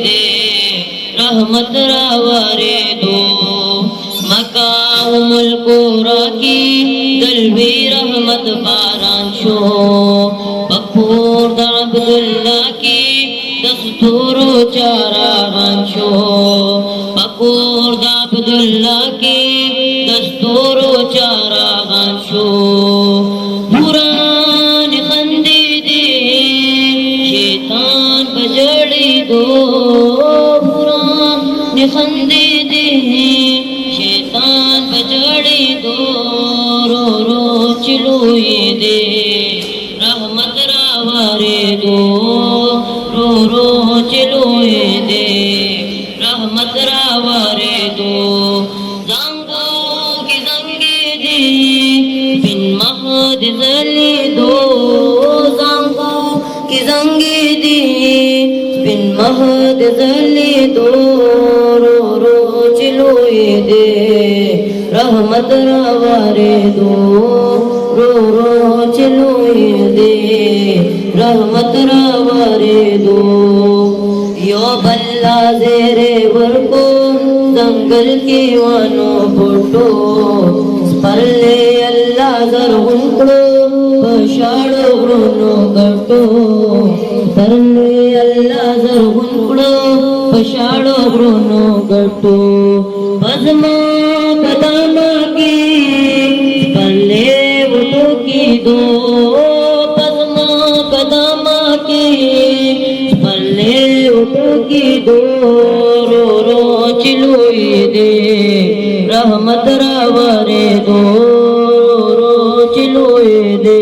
दे रहमत रावारे दो मकामुल कुरा की दलवी रहमत बारान शो बखूर अब्दुल्ला की दस्तूरो चारागान शो बखूर अब्दुल्ला की दस्तूरो चारागान शो पुरान खंदे दे शैतान बजड़ी दो पुरान खंदे दे शैतान बजड़ी दो रो रो चिलोए दे रहमत रावारे दो रो रो चिलोए दे रहमत रावारे दो जांगो की जंगे दे बिन महद जली दो जांगो की जंगे दे बिन महद जली दो रो रो चिलोए दे रहमत रावारे दो रो रो चिलोए दे रहमत रावारे दो यो बल्ला जेरे वर्को जंगल की वानो फोटो स्पल्ले अल्लाह जर उनको बशाड़ो ब्रोनो गटो स्पल्ले अल्लाह जर उनको बशाड़ो ब्रोनो गटो बजमा कदमा की स्पल्ले उठो की दो बजमा कदमा की स्पल्ले उठो की दो रो रो चिलोए दे रहमत रावारे दो रो चिलोए दे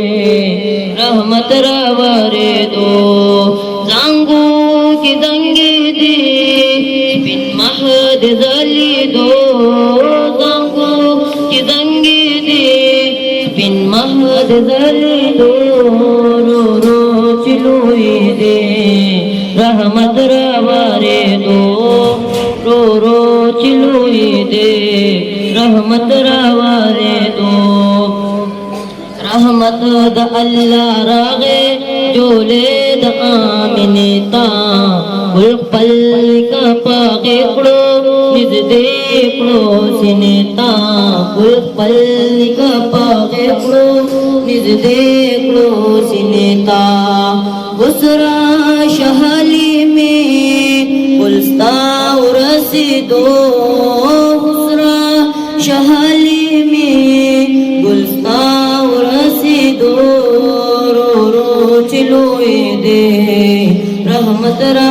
रहमत रावारे दो जांगू की जंगे दे बिन महद जली दो जांगू की जंगे दे बिन महद जली दो रो रो चिलोए दे रहमत रावारे दो रो रो चिलोए दे रहमत रावारे दो रहमत द अल्लाह रागे जोले द आमिने ता कुल पल का पागे कड़ो निज देखो सिनेता कुल पल का पागे कड़ो निज देखो सिनेता उसरा शहली में गुलस्ता उरसी दो उसरा शहली में गुलस्ता उरसी दो रो रो चिलोए दे रहमत रा